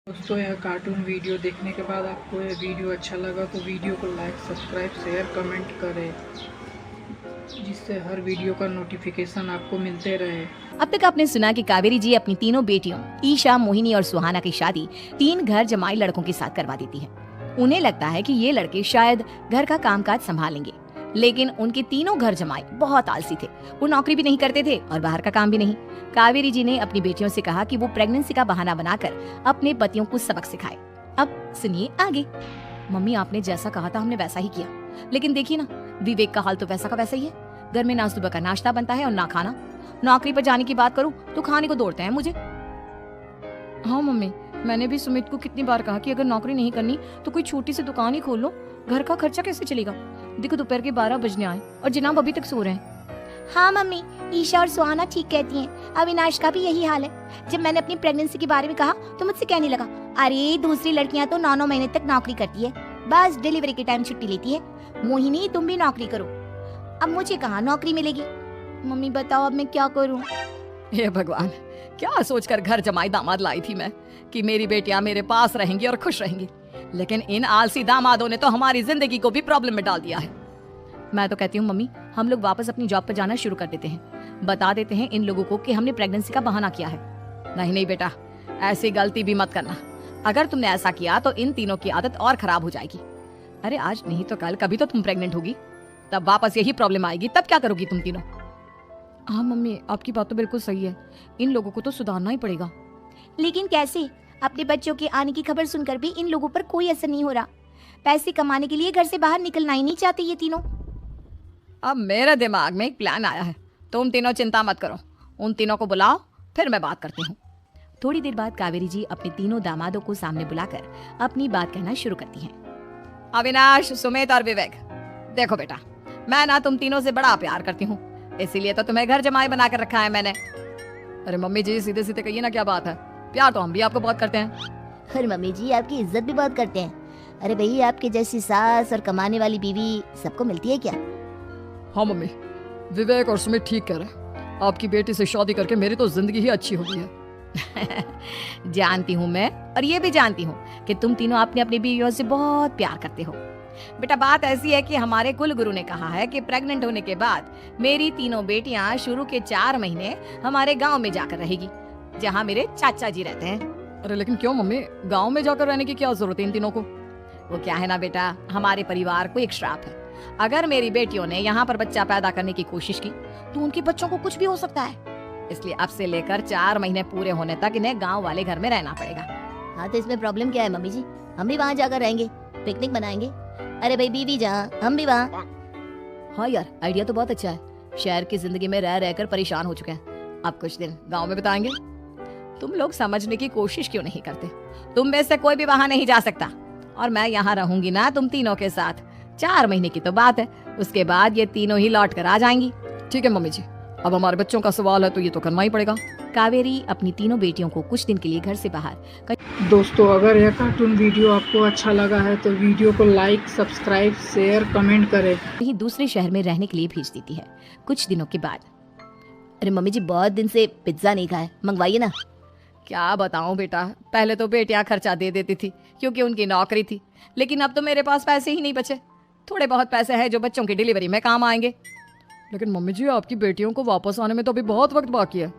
दोस्तों, यह cartoon video देखने के बाद आपको यह वीडियो अच्छा लगा तो वीडियो को लाइक, सब्सक्राइब, शेयर, कमेंट करें, जिससे हर वीडियो का नोटिफिकेशन आपको मिलते रहे। अब तक आपने सुना कि कावेरी जी अपनी तीनों बेटियों ईशा, मोहिनी और सुहाना की शादी 3 घर जमाई लड़कों के साथ करवा देती है। उन्हें लगता है कि ये लड़के शायद घर का कामकाज संभालेंगे, लेकिन उनके तीनों घर जमाई बहुत आलसी थे। वो नौकरी भी नहीं करते थे और बाहर का काम भी नहीं। कावेरी जी ने अपनी बेटियों से कहा कि वो प्रेगनेंसी का बहाना बनाकर अपने पतियों को सबक सिखाए। अब सुनिए आगे। मम्मी, आपने जैसा कहा था हमने वैसा ही किया, लेकिन देखिए ना, विवेक का हाल तो वैसा का वैसा ही है। घर में ना सुबह का नाश्ता बनता है और ना खाना। नौकरी पर जाने की बात करूं तो खाने को दौड़ते हैं मुझे। हाँ मम्मी, मैंने भी सुमित को कितनी बार कहा कि अगर नौकरी नहीं करनी तो कोई छोटी सी दुकान ही खोल लो। घर का खर्चा कैसे चलेगा? देखो दोपहर के 12 बजने आए और जनाब अभी तक सो रहे हैं। हाँ मम्मी, ईशा और सुहाना ठीक कहती हैं। अविनाश का भी यही हाल है। जब मैंने अपनी प्रेगनेंसी के बारे में कहा तो मुझसे कहने लगा, अरे दूसरी लड़कियां तो 9-9 महीने तक नौकरी करती है, बस डिलीवरी के टाइम छुट्टी लेती है। मोहिनी, तुम भी नौकरी करो। अब मुझे कहाँ नौकरी मिलेगी? मम्मी बताओ, अब मैं क्या करूँ? हे भगवान, क्या सोचकर घर जमाई दामाद लाई थी मैं कि मेरी बेटियां मेरे पास रहेंगी और खुश रहेंगी, लेकिन इन आलसी दामादों ने तो हमारी जिंदगी को भी प्रॉब्लम में डाल दिया है। मैं तो कहती हूँ मम्मी, हम लोग वापस अपनी जॉब पर जाना शुरू कर देते हैं। बता देते हैं इन लोगों को कि हमने प्रेगनेंसी का बहाना किया है। नहीं नहीं बेटा, ऐसी गलती भी मत करना। अगर तुमने ऐसा किया तो इन तीनों की आदत और खराब हो जाएगी। अरे आज नहीं तो कल कभी तो तुम प्रेग्नेंट होगी, तब वापस यही प्रॉब्लम आएगी। तब क्या करोगी तुम तीनों? हाँ मम्मी, आपकी बात तो बिल्कुल सही है। इन लोगों को तो सुधारना ही पड़ेगा। लेकिन कैसे? अपने बच्चों के आने की खबर सुनकर भी इन लोगों पर कोई असर नहीं हो रहा। पैसे कमाने के लिए घर से बाहर निकलना ही नहीं चाहते ये तीनों। अब मेरे दिमाग में एक प्लान आया है। तुम तीनों चिंता मत करो, उन तीनों को बुलाओ, फिर मैं बात करती हूँ। थोड़ी देर बाद कावेरी जी अपने तीनों दामादों को सामने बुलाकर अपनी बात कहना शुरू करती हैं। अविनाश, सुमित और विवेक, देखो बेटा, मैं ना तुम तीनों से बड़ा प्यार करती हूँ, इसीलिए तो तुम्हें घर जमाई बनाकर रखा है मैंने। अरे मम्मी जी, सीधे सीधे कहिए ना, क्या बात है? प्यार तो हम भी आपको बहुत करते हैं। अरे मम्मी जी, आपकी इज्जत भी बहुत करते हैं। अरे भैया, आपके जैसी सास और कमाने वाली बीवी सबको मिलती है क्या? हाँ मम्मी, विवेक और सुमित ठीक कह रहे हैं। आपकी बेटी से शादी करके मेरी तो जिंदगी ही अच्छी हो गई है। जानती हूँ मैं, और ये भी जानती हूँ कि तुम तीनों अपनी अपनी बीवियों से बहुत प्यार करते हो। बेटा, बात ऐसी है कि हमारे कुल गुरु ने कहा है कि प्रेग्नेंट होने के बाद मेरी तीनों बेटियां शुरू के 4 महीने हमारे गांव में जाकर रहेगी, जहां मेरे चाचा जी रहते हैं। अरे लेकिन क्यों मम्मी, गांव में जाकर रहने की क्या जरूरत है इन तीनों को? वो क्या है ना बेटा, हमारे परिवार को एक श्राप है। अगर मेरी बेटियों ने यहाँ पर बच्चा पैदा करने की कोशिश की तो उनके बच्चों को कुछ भी हो सकता है। इसलिए अब से लेकर 4 महीने पूरे होने तक इन्हें गांव वाले घर में रहना पड़ेगा। हाँ तो इसमें प्रॉब्लम क्या है मम्मी जी? हम भी वहाँ जाकर रहेंगे, पिकनिक मनाएंगे। अरे भाई, बीवी जहाँ, हम भी वहाँ। हाँ यार, आइडिया तो बहुत अच्छा है। शहर की जिंदगी में रह रहकर परेशान हो चुके हैं, अब कुछ दिन गांव में बिताएंगे। तुम लोग समझने की कोशिश क्यों नहीं करते? तुम में से कोई भी वहां नहीं जा सकता, और मैं यहाँ रहूंगी ना तुम तीनों के साथ। 4 महीने की तो बात है, उसके बाद ये तीनों ही लौट कर आ जाएंगी। ठीक है मम्मी जी, अब हमारे बच्चों का सवाल है तो ये तो करना ही पड़ेगा। कावेरी अपनी तीनों बेटियों को कुछ दिन के लिए घर से बाहर। दोस्तों, अगर यह कार्टून वीडियो आपको अच्छा लगा है तो वीडियो को लाइक, सब्सक्राइब, शेयर, कमेंट करें। कहीं दूसरे शहर में रहने के लिए भेज देती है। कुछ दिनों के बाद, अरे मम्मी जी, बहुत दिन से पिज्जा नहीं खाया, मंगवाइए ना। क्या बताऊं बेटा, पहले तो बेटियां खर्चा दे देती थी क्योंकि उनकी नौकरी थी, लेकिन अब तो मेरे पास पैसे ही नहीं बचे। थोड़े बहुत पैसे हैं जो बच्चों की डिलीवरी में काम आएंगे। लेकिन मम्मी जी, आपकी बेटियों को वापस आने में तो अभी बहुत वक्त बाकी है।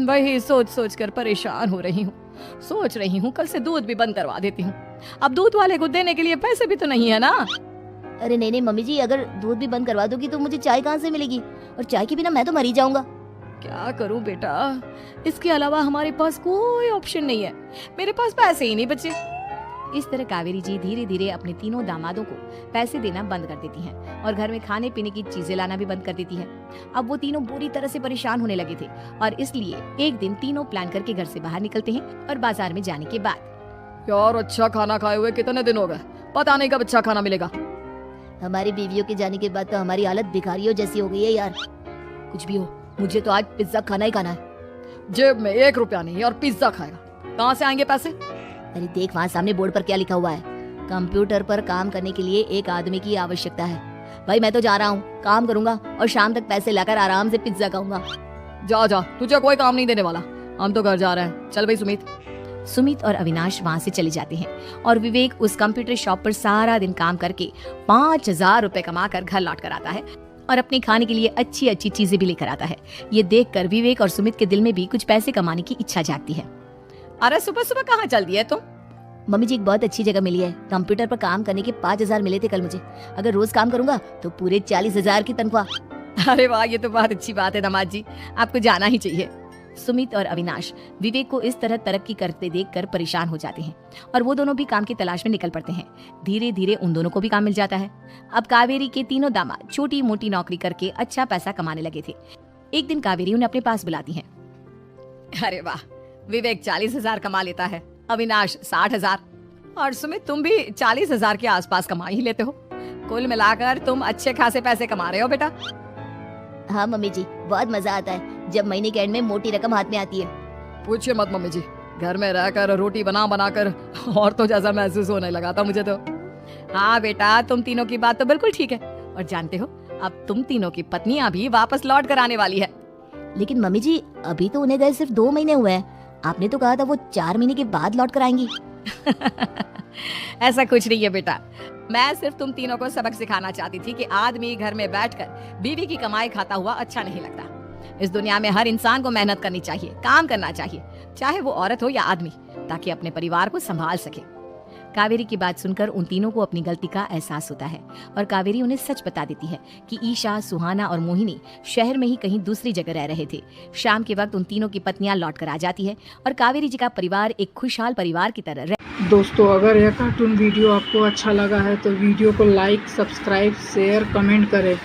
वही सोच सोच कर परेशान हो रही हूँ। सोच रही हूँ कल से दूध भी बंद करवा देती हूँ। अब दूध वाले को देने के लिए पैसे भी तो नहीं है ना। अरे नहीं नहीं मम्मी जी, अगर दूध भी बंद करवा दोगी तो मुझे चाय कहाँ से मिलेगी? और चाय के बिना मैं तो मर ही जाऊंगा। क्या करूं बेटा, इसके अलावा हमारे पास कोई ऑप्शन नहीं है। मेरे पास पैसे ही नहीं बचे। इस तरह कावेरी जी धीरे धीरे अपने तीनों दामादों को पैसे देना बंद कर देती हैं और घर में खाने पीने की चीजें लाना भी बंद कर देती हैं। अब वो तीनों बुरी तरह से परेशान होने लगे थे, और इसलिए एक दिन तीनों प्लान करके घर से बाहर निकलते हैं। और बाजार में जाने के बाद, यार अच्छा खाना खाए हुए कितने दिन हो गए, पता नहीं कब अच्छा खाना मिलेगा। हमारी बीवियों के जाने के बाद तो हमारी हालत भिखारियों जैसी हो गई है यार। कुछ भी हो, मुझे तो आज पिज्जा खाना ही खाना है। जेब में 1 रुपया नहीं और पिज्जा खाएगा, कहाँ से आएंगे पैसे? अरे देख, वहाँ सामने बोर्ड पर क्या लिखा हुआ है? कंप्यूटर पर काम करने के लिए एक आदमी की आवश्यकता है। भाई मैं तो जा रहा हूँ, काम करूंगा और शाम तक पैसे लाकर आराम से पिज्जा खाऊंगा। जा जा, तुझे कोई काम नहीं देने वाला, हम तो घर जा रहे हैं। चल भाई सुमित। सुमित और अविनाश वहां से चले जाते हैं और विवेक उस कंप्यूटर शॉप पर सारा दिन काम करके 5,000 रुपए कमाकर घर लौट कर आता है और अपने खाने के लिए अच्छी अच्छी चीजें भी लेकर आता है। ये देखकर विवेक और सुमित के दिल में भी कुछ पैसे कमाने की इच्छा जागती है। अरे सुबह सुबह कहाँ चल दिए तुम? मम्मी जी एक बहुत अच्छी जगह मिली है। कंप्यूटर पर काम करने के 5,000 मिले थे कल मुझे। अगर रोज काम करूंगा तो पूरे 40,000 की तनख्वाह। अरे वाह, ये तो बहुत अच्छी बात है दामाद जी, आपको जाना ही चाहिए। सुमित और अविनाश विवेक को इस तरह तरक्की करते देखकर परेशान हो जाते हैं और वो दोनों भी काम की तलाश में निकल पड़ते हैं। धीरे धीरे उन दोनों को भी काम मिल जाता है। अब कावेरी के तीनों दामाद छोटी मोटी नौकरी करके अच्छा पैसा कमाने लगे थे। एक दिन कावेरी उन्हें अपने पास बुलाती है। अरे वाह, विवेक 40,000 कमा लेता है, अविनाश 60,000 और सुमित तुम भी 40,000 के आसपास कमा ही लेते हो। कुल मिलाकर तुम अच्छे खासे पैसे कमा रहे हो बेटा। हाँ मम्मी जी, बहुत मजा आता है जब महीने के एंड में मोटी रकम हाथ में आती है। पूछिए मत मम्मी जी, घर में रहकर रोटी बना कर और तो जैसा महसूस होने लगा था मुझे तो। हाँ बेटा, तुम तीनों की बात तो बिल्कुल ठीक है। और जानते हो, अब तुम तीनों की पत्नियां भी वापस लौट कर आने वाली है। लेकिन मम्मी जी अभी तो उन्हें गए सिर्फ 2 महीने हुए हैं। आपने तो कहा था वो 4 महीने के बाद लौट कर आएंगी। ऐसा कुछ नहीं है बेटा, मैं सिर्फ तुम तीनों को सबक सिखाना चाहती थी कि आदमी घर में बैठकर बीवी की कमाई खाता हुआ अच्छा नहीं लगता। इस दुनिया में हर इंसान को मेहनत करनी चाहिए, काम करना चाहिए, चाहे वो औरत हो या आदमी, ताकि अपने परिवार को संभाल सके। कावेरी की बात सुनकर उन तीनों को अपनी गलती का एहसास होता है और कावेरी उन्हें सच बता देती है कि ईशा, सुहाना और मोहिनी शहर में ही कहीं दूसरी जगह रह रहे थे। शाम के वक्त उन तीनों की पत्नियां लौट कर आ जाती है और कावेरी जी का परिवार एक खुशहाल परिवार की तरह रह। दोस्तों, अगर यह कार्टून वीडियो आपको अच्छा लगा है तो वीडियो को लाइक, सब्सक्राइब, शेयर, कमेंट करें।